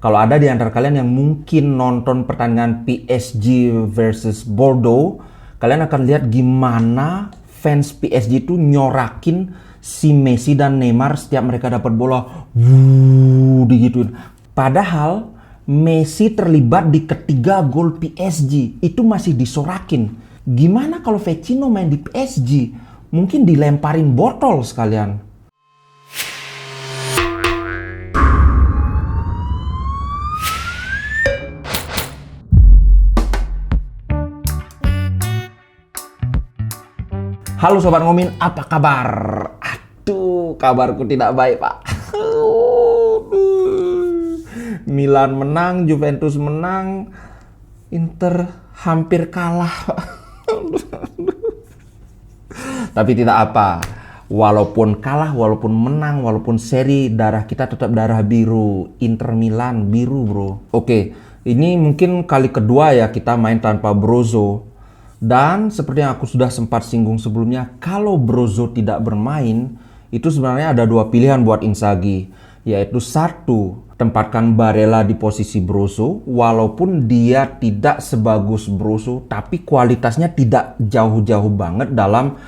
Kalau ada di antara kalian yang mungkin nonton pertandingan PSG versus Bordeaux, kalian akan lihat gimana fans PSG itu nyorakin si Messi dan Neymar setiap mereka dapat bola. Digituin. Padahal Messi terlibat di ketiga gol PSG. Itu masih disorakin. Gimana kalau Vecino main di PSG? Mungkin dilemparin botol sekalian. Halo Sobat Ngomin, apa kabar? Aduh, kabarku tidak baik, Pak. Milan menang, Juventus menang, Inter hampir kalah. Tapi tidak apa. Walaupun kalah, walaupun menang, walaupun seri, darah kita tetap darah biru. Inter Milan biru, bro. Oke, ini mungkin kali kedua ya kita main tanpa Brozo. Dan seperti yang aku sudah sempat singgung sebelumnya, kalau Brozo tidak bermain, itu sebenarnya ada dua pilihan buat Inzaghi. Yaitu satu, tempatkan Barella di posisi Brozo, walaupun dia tidak sebagus Brozo, tapi kualitasnya tidak jauh-jauh banget dalam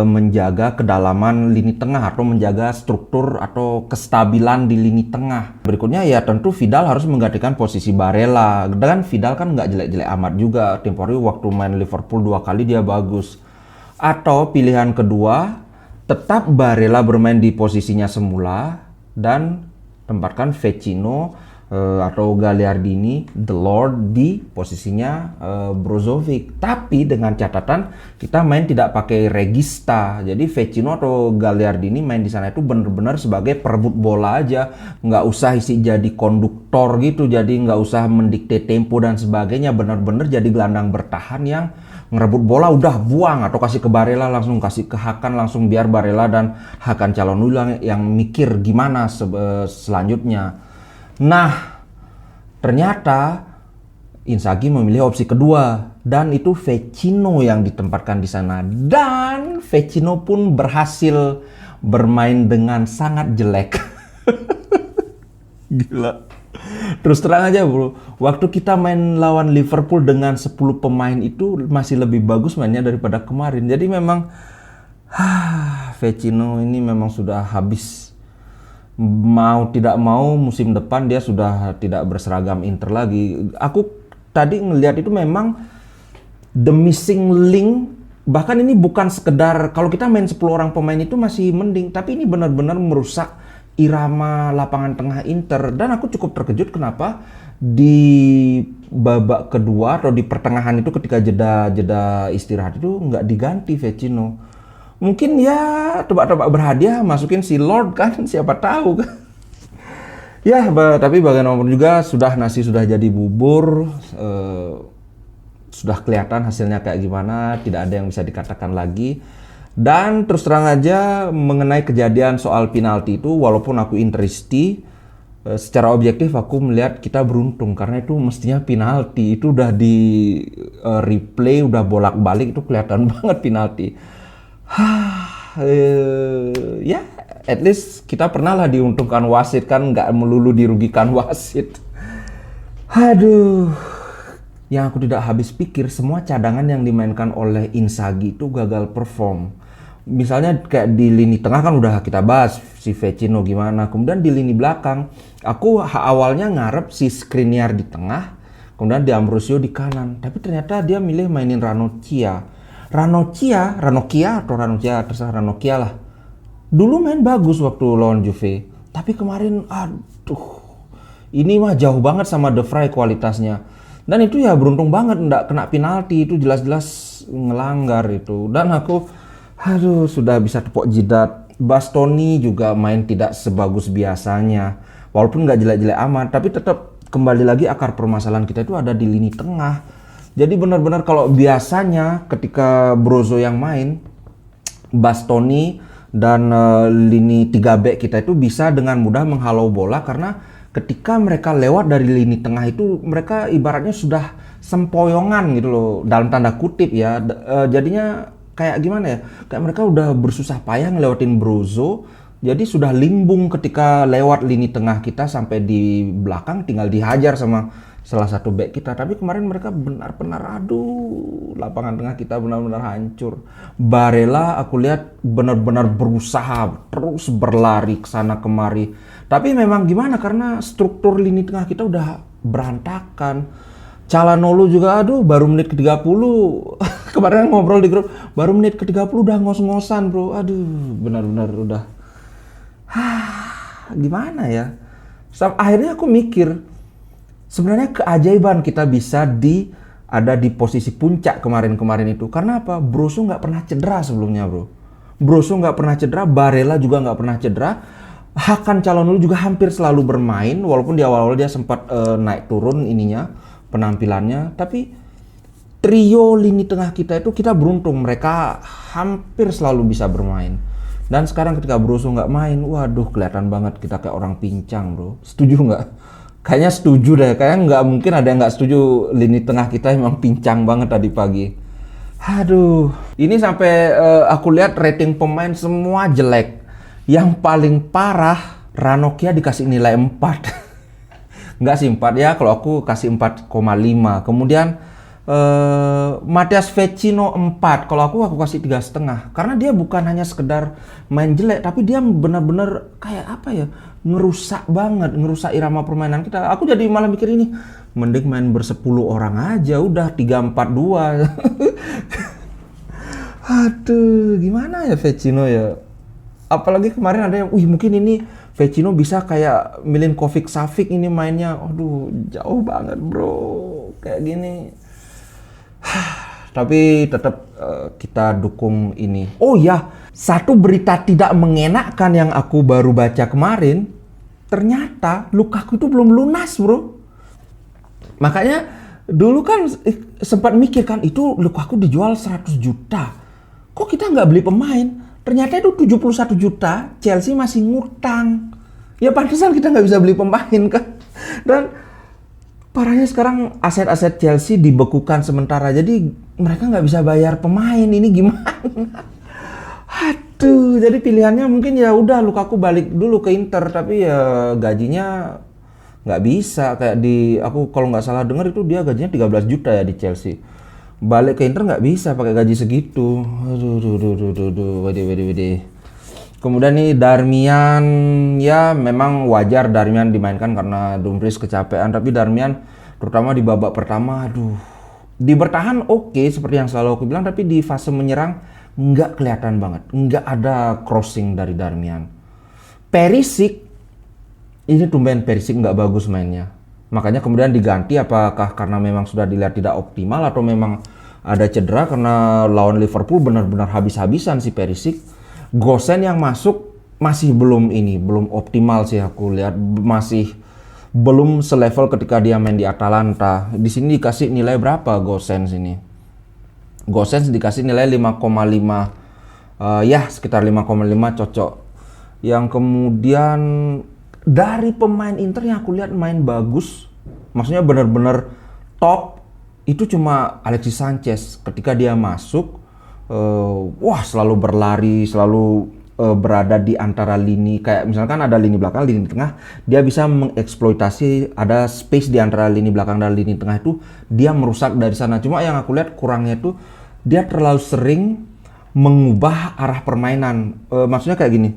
menjaga kedalaman lini tengah atau menjaga struktur atau kestabilan di lini tengah. Berikutnya ya tentu Vidal harus menggantikan posisi Barella. Dan Vidal kan nggak jelek-jelek amat juga. Tempo hari waktu main Liverpool 2 kali dia bagus. Atau pilihan kedua, tetap Barella bermain di posisinya semula dan tempatkan Vecino atau Gagliardini, The Lord, di posisinya Brozovic. Tapi dengan catatan kita main tidak pakai regista. Jadi Vecino atau Gagliardini main di sana itu benar-benar sebagai perebut bola aja. Nggak usah isi jadi konduktor gitu. Jadi nggak usah mendikte tempo dan sebagainya. Benar-benar jadi gelandang bertahan yang ngerebut bola udah buang, atau kasih ke Barella langsung, kasih ke Hakan langsung, biar Barella dan Hakan Calhanoglu yang mikir gimana selanjutnya. Nah, ternyata Inzaghi memilih opsi kedua dan itu Vecino yang ditempatkan di sana, dan Vecino pun berhasil bermain dengan sangat jelek. Gila. Terus terang aja bro, waktu kita main lawan Liverpool dengan 10 pemain itu masih lebih bagus mainnya daripada kemarin. Jadi memang Vecino ini memang sudah habis. Mau tidak mau musim depan dia sudah tidak berseragam Inter lagi. Aku tadi ngelihat itu memang the missing link. Bahkan ini bukan sekedar, kalau kita main 10 orang pemain itu masih mending, tapi ini benar-benar merusak irama lapangan tengah Inter. Dan aku cukup terkejut kenapa di babak kedua atau di pertengahan itu ketika jeda istirahat itu nggak diganti Vecino. Mungkin ya tebak-tebak berhadiah masukin si Lord kan, siapa tahu kan. Ya, tapi bagaimanapun juga nasi sudah jadi bubur, sudah kelihatan hasilnya kayak gimana, tidak ada yang bisa dikatakan lagi. Dan terus terang aja mengenai kejadian soal penalti itu, walaupun aku Interisti, secara objektif aku melihat kita beruntung karena itu mestinya penalti. Itu udah di replay, udah bolak-balik, itu kelihatan banget penalti. Ya, at least kita pernah lah diuntungkan wasit kan, nggak melulu dirugikan wasit. Aduh, yang aku tidak habis pikir, semua cadangan yang dimainkan oleh Inzaghi itu gagal perform. Misalnya kayak di lini tengah kan udah kita bahas si Vecino gimana. Kemudian di lini belakang, aku awalnya ngarep si Skriniar di tengah, kemudian di Ambrosio di kanan. Tapi ternyata dia milih mainin Ranocchia, terserah Ranocchia lah. Dulu main bagus waktu lawan Juve, tapi kemarin aduh, ini mah jauh banget sama De Vrij kualitasnya. Dan itu ya beruntung banget nggak kena penalti, itu jelas-jelas ngelanggar itu. Dan aku sudah bisa tepuk jidat. Bastoni juga main tidak sebagus biasanya, walaupun nggak jelek-jelek amat, tapi tetap kembali lagi akar permasalahan kita itu ada di lini tengah. Jadi benar-benar kalau biasanya ketika Brozo yang main, Bastoni dan lini 3 back kita itu bisa dengan mudah menghalau bola, karena ketika mereka lewat dari lini tengah itu mereka ibaratnya sudah sempoyongan gitu loh, dalam tanda kutip ya. Jadinya kayak gimana ya, kayak mereka udah bersusah payah ngelewatin Brozo, Jadi sudah limbung ketika lewat lini tengah kita sampai di belakang tinggal dihajar sama salah satu back kita. Tapi kemarin mereka benar-benar aduh, lapangan tengah kita benar-benar hancur. Barella aku lihat benar-benar berusaha terus berlari ke sana kemari. Tapi memang gimana karena struktur lini tengah kita udah berantakan. Calhanoglu juga aduh baru menit ke-30 kemarin ngobrol di grup baru menit ke-30 udah ngos-ngosan bro. Aduh benar-benar udah gimana ya? Akhirnya aku mikir, sebenarnya keajaiban kita bisa ada di posisi puncak kemarin-kemarin itu. Karena apa? Brozo nggak pernah cedera sebelumnya, bro. Brozo nggak pernah cedera, Barella juga nggak pernah cedera. Hakan Calhanoglu juga hampir selalu bermain, walaupun di awal-awal dia sempat naik turun penampilannya. Tapi trio lini tengah kita itu kita beruntung, mereka hampir selalu bisa bermain. Dan sekarang ketika Brozo nggak main, waduh kelihatan banget kita kayak orang pincang, bro. Setuju nggak? Kayaknya setuju deh. Kayaknya nggak mungkin ada yang nggak setuju lini tengah kita emang pincang banget tadi pagi. Aduh, ini sampai aku lihat rating pemain semua jelek. Yang paling parah, Ranocchia dikasih nilai 4. Nggak sih 4 ya, kalau aku kasih 4,5. Kemudian Matheus Vecino 4, kalau aku kasih 3,5 karena dia bukan hanya sekedar main jelek tapi dia benar-benar kayak apa ya, ngerusak irama permainan kita. Aku jadi malah mikir ini mending main bersepuluh orang aja udah 3-4-2. Aduh gimana ya Vecino ya, apalagi kemarin ada yang mungkin ini Vecino bisa kayak Milinkovic Savic ini mainnya. Aduh jauh banget bro kayak gini. Tapi tetap kita dukung ini. Oh ya, satu berita tidak mengenakan yang aku baru baca kemarin. Ternyata Lukaku itu belum lunas, bro. Makanya dulu kan sempat mikir kan itu Lukaku dijual 100 juta. Kok kita nggak beli pemain? Ternyata itu 71 juta, Chelsea masih ngutang. Ya pantesan kita nggak bisa beli pemain kan. Dan parahnya sekarang aset-aset Chelsea dibekukan sementara, jadi mereka nggak bisa bayar pemain. Ini gimana? Aduh, jadi pilihannya mungkin ya udah Lukaku balik dulu ke Inter, tapi ya gajinya nggak bisa kayak aku kalau nggak salah dengar itu dia gajinya 13 juta ya di Chelsea. Balik ke Inter nggak bisa pakai gaji segitu. Aduh, wede. Kemudian nih Darmian, ya memang wajar Darmian dimainkan karena Dumfries kecapean, tapi Darmian terutama di babak pertama, di bertahan oke, seperti yang selalu aku bilang, tapi di fase menyerang nggak kelihatan banget, nggak ada crossing dari Darmian. Perisic, ini tumben Perisic nggak bagus mainnya, makanya kemudian diganti. Apakah karena memang sudah dilihat tidak optimal atau memang ada cedera, karena lawan Liverpool benar-benar habis-habisan si Perisic. Gosens yang masuk masih belum optimal sih aku lihat, masih belum selevel ketika dia main di Atalanta. Di sini dikasih nilai berapa Gosens ini? Gosens dikasih nilai 5,5. Ya sekitar 5,5 cocok. Yang kemudian dari pemain Inter yang aku lihat main bagus, maksudnya benar-benar top, itu cuma Alexis Sanchez. Ketika dia masuk, selalu berlari, selalu berada di antara lini, kayak misalkan ada lini belakang, lini tengah, dia bisa mengeksploitasi ada space di antara lini belakang dan lini tengah itu, dia merusak dari sana. Cuma yang aku lihat kurangnya itu dia terlalu sering mengubah arah permainan. Maksudnya kayak gini,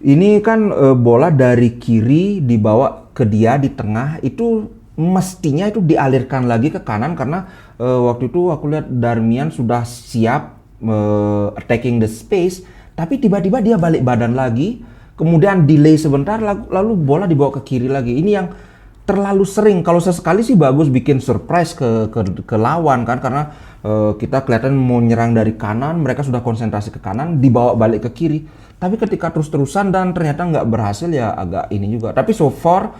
ini kan bola dari kiri dibawa ke dia di tengah, itu mestinya itu dialirkan lagi ke kanan karena waktu itu aku lihat Darmian sudah siap attacking the space, tapi tiba-tiba dia balik badan lagi, kemudian delay sebentar, lalu bola dibawa ke kiri lagi. Ini yang terlalu sering. Kalau sesekali sih bagus bikin surprise ke lawan kan, karena kita kelihatan mau nyerang dari kanan, mereka sudah konsentrasi ke kanan, dibawa balik ke kiri. Tapi ketika terus-terusan dan ternyata nggak berhasil, ya agak ini juga. Tapi so far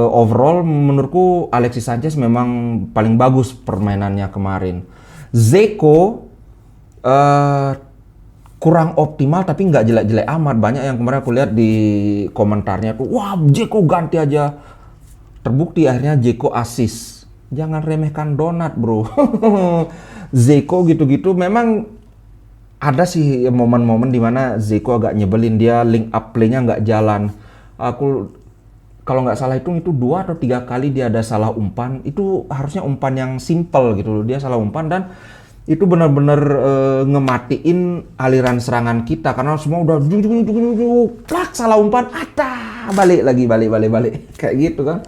overall menurutku Alexis Sanchez memang paling bagus permainannya kemarin. Dzeko kurang optimal tapi nggak jelek-jelek amat. Banyak yang kemarin aku lihat di komentarnya tuh, wah Dzeko ganti aja. Terbukti akhirnya Dzeko assist. Jangan remehkan donat bro. Dzeko gitu-gitu memang ada sih momen-momen dimana Zeko agak nyebelin, dia link up play-nya nggak jalan. Aku kalau nggak salah itu 2 atau 3 kali dia ada salah umpan. Itu harusnya umpan yang simple gitu loh. Dia salah umpan dan itu benar-benar ngematiin aliran serangan kita karena semua udah plak salah umpan, balik lagi kayak gitu kan.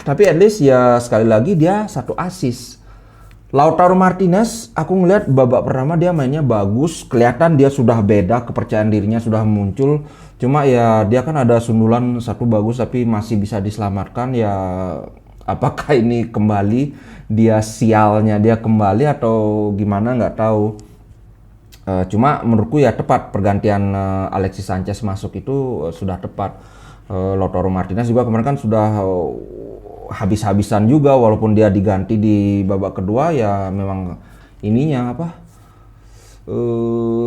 Tapi at least ya sekali lagi dia 1 assist. Lautaro Martinez, aku ngeliat babak pertama dia mainnya bagus, kelihatan dia sudah beda, kepercayaan dirinya sudah muncul. Cuma ya dia kan ada sundulan 1 bagus tapi masih bisa diselamatkan. Ya apakah ini kembali dia sialnya dia kembali atau gimana nggak tahu. Cuma menurutku ya tepat pergantian Alexis Sanchez masuk itu sudah tepat. Lautaro Martinez juga kemarin kan sudah habis-habisan juga walaupun dia diganti di babak kedua ya memang ininya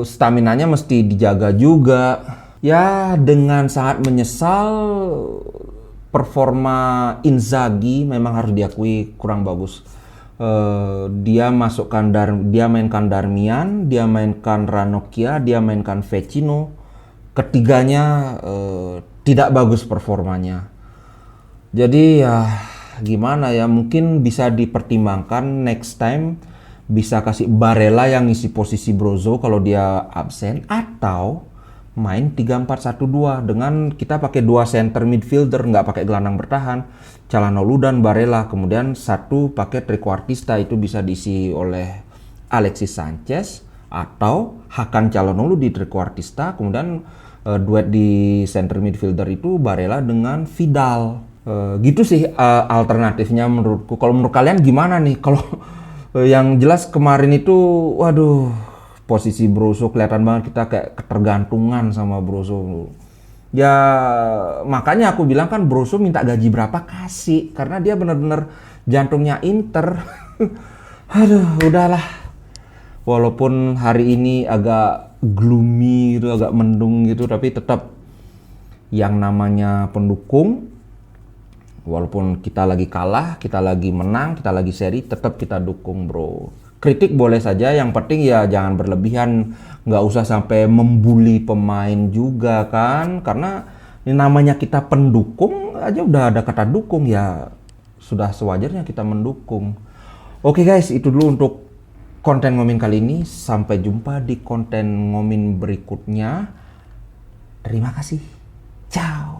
staminanya mesti dijaga juga. Ya dengan sangat menyesal performa Inzaghi memang harus diakui kurang bagus. Dia mainkan Darmian, dia mainkan Ranocchia, dia mainkan Vecino. Ketiganya tidak bagus performanya. Jadi ya gimana ya, mungkin bisa dipertimbangkan next time bisa kasih Barella yang ngisi posisi Brozo kalau dia absen, atau main 3-4-1-2 dengan kita pakai 2 center midfielder, nggak pakai gelandang bertahan, Calhanoglu dan Barella, kemudian 1 pakai trequartista itu bisa diisi oleh Alexis Sanchez atau Hakan Calhanoglu di trequartista, kemudian duet di center midfielder itu Barella dengan Vidal. Gitu sih alternatifnya menurutku. Kalau menurut kalian gimana nih? Kalau yang jelas kemarin itu waduh, posisi Brozo kelihatan banget kita kayak ketergantungan sama Brozo. Ya makanya aku bilang kan Brozo minta gaji berapa kasih, karena dia benar-benar jantungnya Inter. Aduh, udahlah. Walaupun hari ini agak gloomy gitu, agak mendung gitu, tapi tetap yang namanya pendukung, walaupun kita lagi kalah, kita lagi menang, kita lagi seri, tetap kita dukung bro. Kritik boleh saja, yang penting ya jangan berlebihan, nggak usah sampai membuli pemain juga kan, karena ini namanya kita pendukung aja udah ada kata dukung, ya sudah sewajarnya kita mendukung. Oke guys, itu dulu untuk konten Ngomin kali ini. Sampai jumpa di konten Ngomin berikutnya. Terima kasih. Ciao.